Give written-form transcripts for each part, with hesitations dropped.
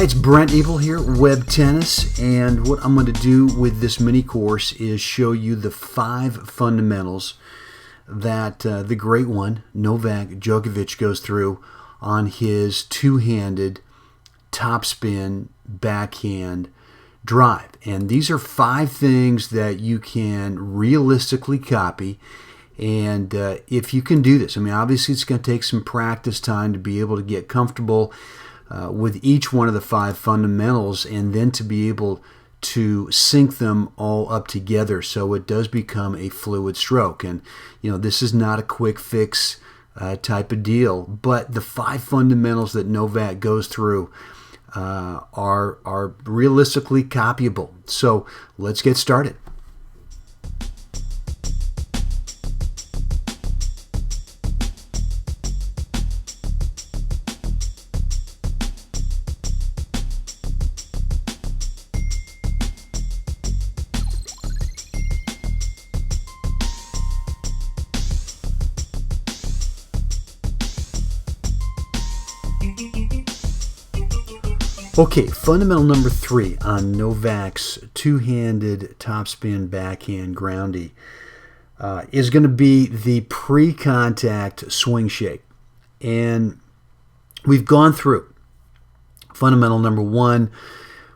It's Brent Abel here, WebTennis, and what I'm going to do with this mini course is show you the 5 fundamentals that the great one, Novak Djokovic, goes through on his two-handed topspin backhand drive. And these are 5 things that you can realistically copy. And if you can do this, I mean, obviously it's going to take some practice time to be able to get comfortable with each one of the 5 fundamentals, and then to be able to sync them all up together so it does become a fluid stroke. And this is not a quick fix type of deal, but the 5 fundamentals that Novak goes through are realistically copyable. So let's get started. Okay, fundamental number 3 on Novak's two-handed topspin backhand groundy is going to be the pre-contact swing shake. And we've gone through fundamental number 1,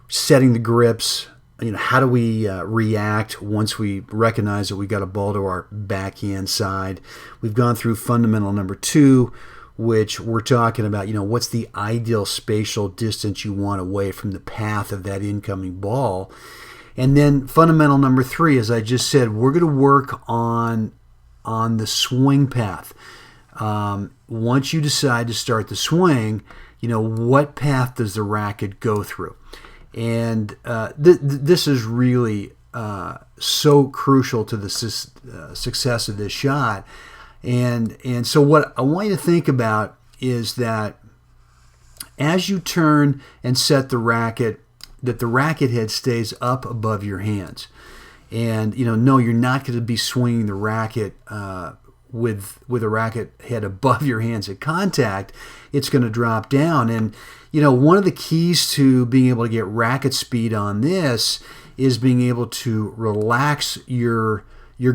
setting the grips. How do we react once we recognize that we got a ball to our backhand side? We've gone through fundamental number 2, which we're talking about, what's the ideal spatial distance you want away from the path of that incoming ball. And then fundamental number 3, as I just said, we're going to work on the swing path. Once you decide to start the swing, what path does the racket go through? And this is really so crucial to the success of this shot. And so what I want you to think about is that as you turn and set the racket, that the racket head stays up above your hands. And, no, you're not going to be swinging the racket with a racket head above your hands at contact. It's going to drop down. And, one of the keys to being able to get racket speed on this is being able to relax your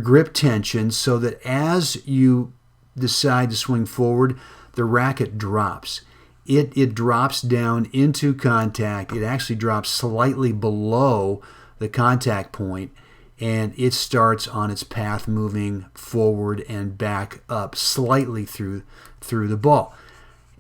grip tension so that as you decide to swing forward, the racket drops. It drops down into contact. It actually drops slightly below the contact point, and it starts on its path moving forward and back up slightly through the ball.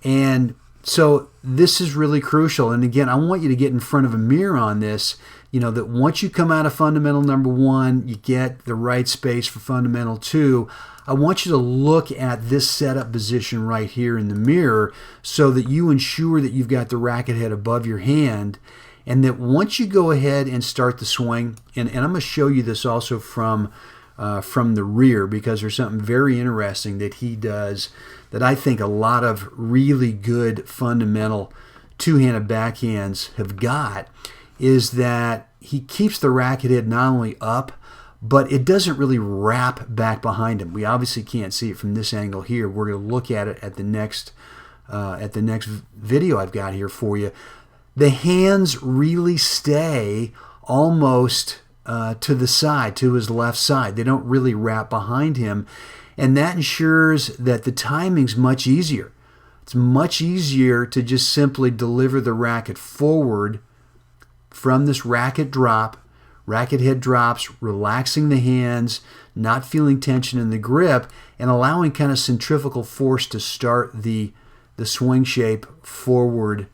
And so this is really crucial. And again, I want you to get in front of a mirror on this, that once you come out of fundamental number 1, you get the right space for fundamental 2. I want you to look at this setup position right here in the mirror so that you ensure that you've got the racket head above your hand, and that once you go ahead and start the swing, and I'm going to show you this also from the rear, because there's something very interesting that he does that I think a lot of really good fundamental two-handed backhands have got, is that he keeps the racket head not only up, but it doesn't really wrap back behind him. We obviously can't see it from this angle here. We're going to look at it at the next video I've got here for you. The hands really stay almost to the side, to his left side. They don't really wrap behind him, and that ensures that the timing's much easier. It's much easier to just simply deliver the racket forward from this racket head drops, relaxing the hands, not feeling tension in the grip, and allowing kind of centrifugal force to start the swing shape forward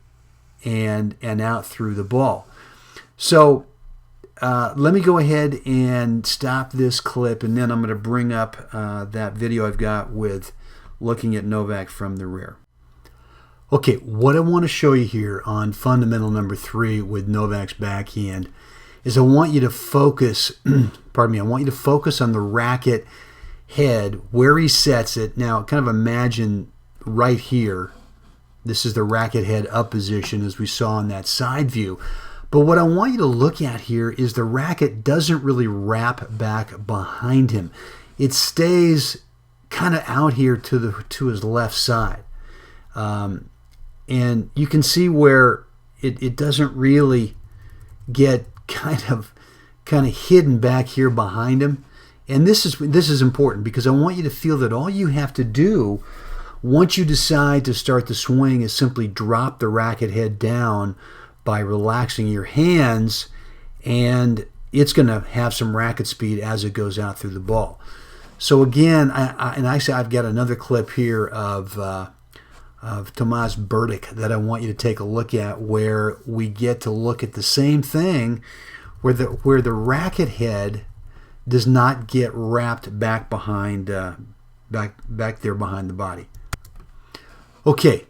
and out through the ball. So let me go ahead and stop this clip, and then I'm going to bring up that video I've got with looking at Novak from the rear. Okay, what I want to show you here on fundamental number 3 with Novak's backhand is I want you to focus, pardon me, I want you to focus on the racket head, where he sets it. Now, kind of imagine right here, this is the racket head up position as we saw in that side view. But what I want you to look at here is the racket doesn't really wrap back behind him. It stays kind of out here to his left side. And you can see where it doesn't really get kind of hidden back here behind him. And this is important because I want you to feel that all you have to do once you decide to start the swing is simply drop the racket head down by relaxing your hands, and it's going to have some racket speed as it goes out through the ball. So again, I've got another clip here of Tomas Berdych that I want you to take a look at, where we get to look at the same thing, where the racket head does not get wrapped back behind back there behind the body. Okay,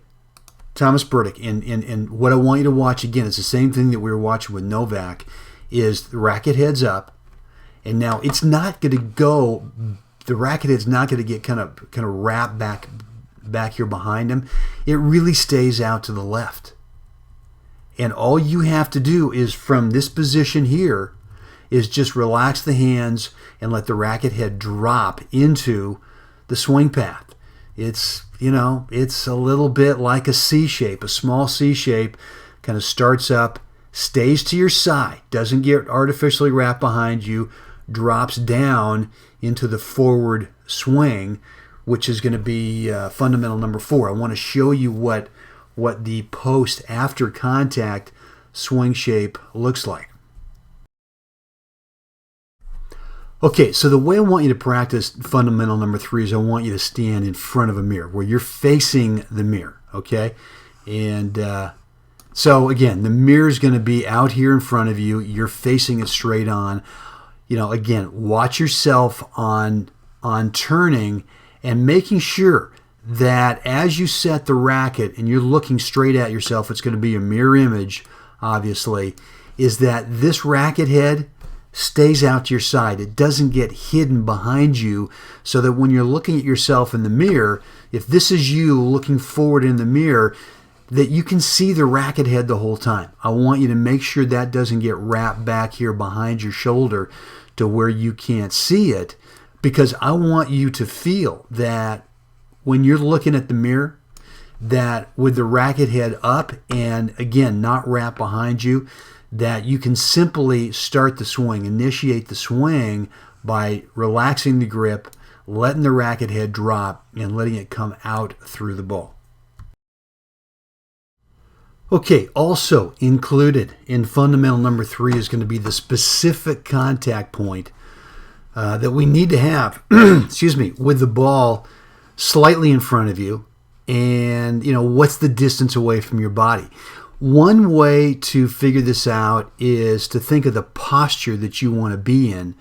Tomas Berdych, and what I want you to watch again is the same thing that we were watching with Novak, is the racket head's up, and now it's not going to go. The racket head's not going to get kind of wrapped back here behind him. It really stays out to the left. And all you have to do is, from this position here, is just relax the hands and let the racket head drop into the swing path. It's a little bit like a C shape, a small C shape, kind of starts up, stays to your side, doesn't get artificially wrapped behind you, drops down into the forward swing, which is going to be fundamental number 4. I want to show you what the post after contact swing shape looks like. Okay, so the way I want you to practice fundamental number 3 is I want you to stand in front of a mirror where you're facing the mirror, okay? And so again, the mirror is going to be out here in front of you. You're facing it straight on. Again, watch yourself on turning and making sure that as you set the racket and you're looking straight at yourself, it's going to be a mirror image, obviously, is that this racket head stays out to your side. It doesn't get hidden behind you, so that when you're looking at yourself in the mirror, if this is you looking forward in the mirror, that you can see the racket head the whole time. I want you to make sure that doesn't get wrapped back here behind your shoulder to where you can't see it, because I want you to feel that when you're looking at the mirror, that with the racket head up and again not wrapped behind you, that you can simply start the swing, initiate the swing by relaxing the grip, letting the racket head drop, and letting it come out through the ball. Okay, also included in fundamental number 3 is going to be the specific contact point that we need to have, excuse me, with the ball slightly in front of you, and what's the distance away from your body. One way to figure this out is to think of the posture that you want to be in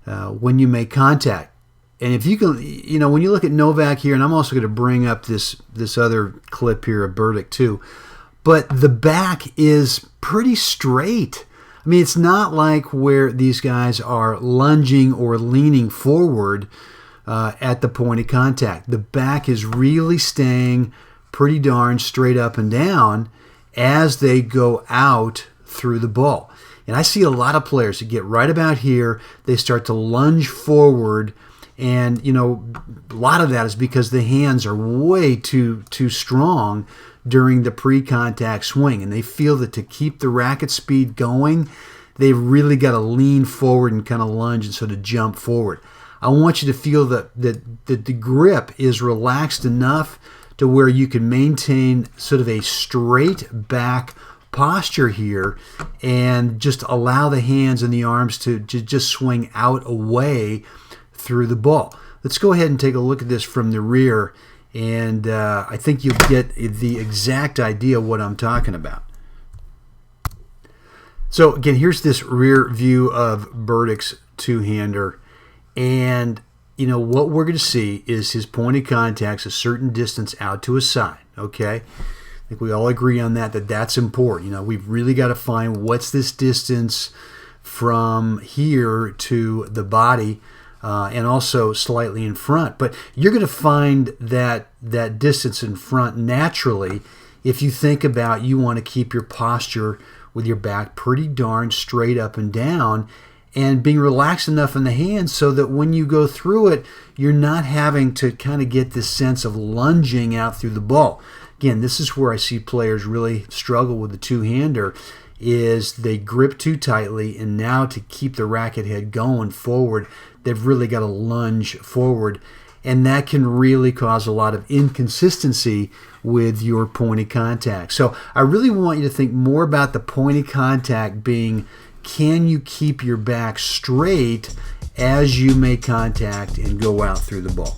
when you make contact. And if you can, when you look at Novak here, and I'm also going to bring up this other clip here of Berdych too, but the back is pretty straight. I mean, it's not like where these guys are lunging or leaning forward at the point of contact. The back is really staying pretty darn straight up and down as they go out through the ball. And I see a lot of players that get right about here, they start to lunge forward, and a lot of that is because the hands are way too strong during the pre-contact swing, and they feel that to keep the racket speed going, they've really got to lean forward and kind of lunge and sort of jump forward. I want you to feel that the grip is relaxed enough to where you can maintain sort of a straight back posture here and just allow the hands and the arms to just swing out away through the ball. Let's go ahead and take a look at this from the rear, and I think you'll get the exact idea of what I'm talking about. So again, here's this rear view of Berdych's two-hander, and what we're going to see is his point of contact's a certain distance out to his side, okay? I think we all agree on that that's important. We've really got to find what's this distance from here to the body, and also slightly in front. But you're going to find that distance in front naturally if you think about you want to keep your posture with your back pretty darn straight up and down, and being relaxed enough in the hands so that when you go through it, you're not having to kind of get this sense of lunging out through the ball. Again, this is where I see players really struggle with the two-hander, is they grip too tightly, and now to keep the racket head going forward, they've really got to lunge forward, and that can really cause a lot of inconsistency with your point of contact. So I really want you to think more about the point of contact being, can you keep your back straight as you make contact and go out through the ball?